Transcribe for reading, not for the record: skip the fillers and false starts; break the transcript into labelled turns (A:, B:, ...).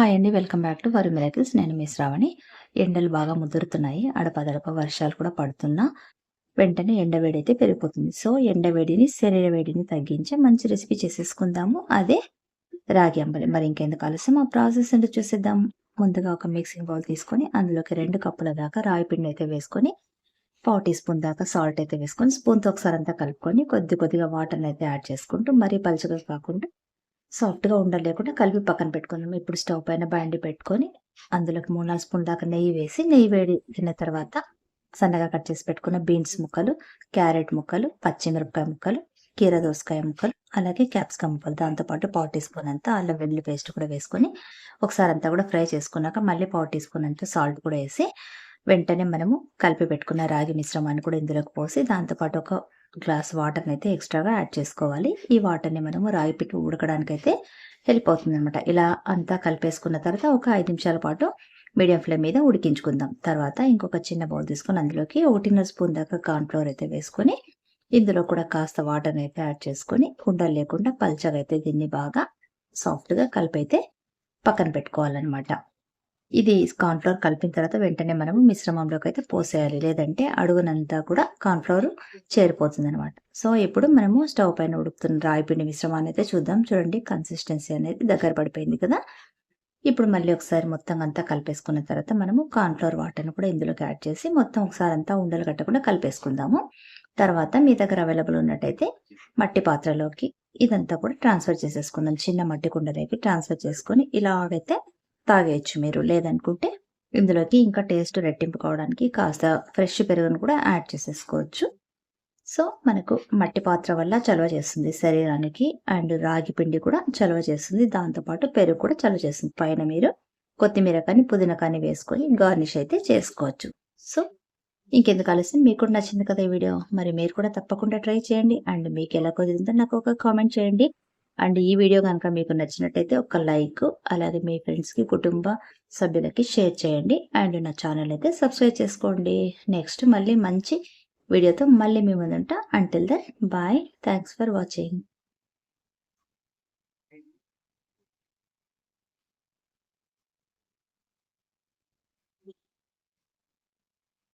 A: Hi అండి. Welcome back to worry miracles. నేను మీ శ్రావణి. ఎండలు బాగా ముదురుతున్నాయి. అడపదడప వర్షాలు కూడా పడుతున్నా వెంటనే ఎండవేడైతే పెరిగిపోతుంది. సో, ఎండవేడిని, శరీర వేడిని తగ్గించే మంచి రెసిపీ చేసేసుకుందాము. అదే రాగి అంబలి. మరి ఇంకెందుకు ఆలస్యం, ఆ ప్రాసెస్ ఏంటో చూసేద్దాం. ముందుగా ఒక మిక్సింగ్ బౌల్ తీసుకొని అందులోకి 2 కప్పుల దాకా రాగి పిండి అయితే వేసుకొని, పావు టీ స్పూన్ దాకా సాల్ట్ అయితే వేసుకొని, స్పూన్‌తో ఒకసారి అంతా కలుపుకొని కొద్ది కొద్దిగా వాటర్‌ని అయితే యాడ్ చేసుకుంటూ, మరీ పలుచగా కాకుండా సాఫ్ట్‌గా ఉండలు లేకుండా కలిపి పక్కన పెట్టుకుందాం. ఇప్పుడు స్టవ్ పైన బాండీ పెట్టుకొని, అందులోకి 3, 4 స్పూన్ల దాకా నెయ్యి వేసి, నెయ్యి వేడిన తర్వాత సన్నగా కట్ చేసి పెట్టుకున్న బీన్స్ ముక్కలు, క్యారెట్ ముక్కలు, పచ్చిమిరపకాయ ముక్కలు, కీర దోసకాయ ముక్కలు, అలాగే క్యాప్సికమ్ ముక్కలు, దాంతో పాటు పావు టీ స్పూన్ అంతా అల్లం వెల్లుల్లి పేస్ట్ కూడా వేసుకొని, ఒకసారి అంతా కూడా ఫ్రై చేసుకున్నాక మళ్ళీ పావు టీ స్పూన్ అంతా సాల్ట్ కూడా వేసి, వెంటనే మనము కలిపి పెట్టుకున్న రాగి మిశ్రమాన్ని కూడా ఇందులోకి పోసి, దాంతో పాటు ఒక గ్లాస్ వాటర్‌ని అయితే ఎక్స్‌ట్రాగా యాడ్ చేసుకోవాలి. ఈ వాటర్‌ని మనము రాగి పిండి ఉడకడానికైతే హెల్ప్ అవుతుందనమాట. ఇలా అంతా కలిపేసుకున్న తర్వాత ఒక 5 నిమిషాల పాటు మీడియం ఫ్లేమ్ మీద ఉడికించుకుందాం. తర్వాత ఇంకొక చిన్న బౌల్ తీసుకొని అందులోకి 1.5 స్పూన్ దాకా కార్న్ ఫ్లోర్ అయితే వేసుకొని, ఇందులో కూడా కాస్త వాటర్‌ని అయితే యాడ్ చేసుకొని, ఉండలు లేకుండా పల్చగా అయితే దీన్ని బాగా సాఫ్ట్‌గా కలిపైతే పక్కన పెట్టుకోవాలనమాట. ఇది కార్న్ ఫ్లోర్ కలిపిన తర్వాత వెంటనే మనము మిశ్రమంలోకి అయితే పోసేయాలి. లేదంటే అడుగునంతా కూడా కార్న్ ఫ్లోర్ చేరిపోతుందనమాట. సో, ఇప్పుడు మనము స్టవ్ పైన ఉడుకుతున్న రాగి పిండి మిశ్రమాన్ని అయితే చూద్దాం. చూడండి, కన్సిస్టెన్సీ అనేది దగ్గర పడిపోయింది కదా! ఇప్పుడు మళ్ళీ ఒకసారి మొత్తం అంతా కలిపేసుకున్న తర్వాత మనము కార్న్ ఫ్లోర్ వాటర్‌ని కూడా ఇందులోకి యాడ్ చేసి మొత్తం ఒకసారి అంతా ఉండలు కట్టకుండా కలిపేసుకుందాము. తర్వాత మీ దగ్గర అవైలబుల్ ఉన్నట్టయితే మట్టి పాత్రలోకి ఇదంతా కూడా ట్రాన్స్‌ఫర్ చేసేసుకుందాం. చిన్న మట్టి కుండలోకి ట్రాన్స్‌ఫర్ చేసుకొని ఇలాగైతే తాగేయొచ్చు మీరు. లేదనుకుంటే ఇందులోకి ఇంకా టేస్ట్ రెట్టింపు కావడానికి కాస్త ఫ్రెష్ పెరుగును కూడా యాడ్ చేసేసుకోవచ్చు. సో, మనకు మట్టి పాత్ర వల్ల చలవ చేస్తుంది శరీరానికి. అండ్ రాగి పిండి కూడా చలవ చేస్తుంది. దాంతో పాటు పెరుగు కూడా చలవ చేస్తుంది. పైన మీరు కొత్తిమీర కానీ, పుదీనా కానీ వేసుకొని గార్నిష్ అయితే చేసుకోవచ్చు. సో, ఇంకెందుకు ఆలస్యం, మీకు కూడా నచ్చింది కదా ఈ వీడియో. మరి మీరు కూడా తప్పకుండా ట్రై చేయండి. అండ్ మీకెలా కుదిరిందో నాకు ఒక కామెంట్ చేయండి. అండ్ ఈ వీడియో గనుక మీకు నచ్చినట్టయితే ఒక లైక్, అలాగే మీ ఫ్రెండ్స్‌కి, కుటుంబ సభ్యులకి షేర్ చేయండి. అండ్ నా ఛానల్ అయితే సబ్స్క్రైబ్ చేసుకోండి. నెక్స్ట్ మళ్ళీ మంచి వీడియోతో మళ్ళీ మీ ముందుంటా. Until then bye. Thanks for watching.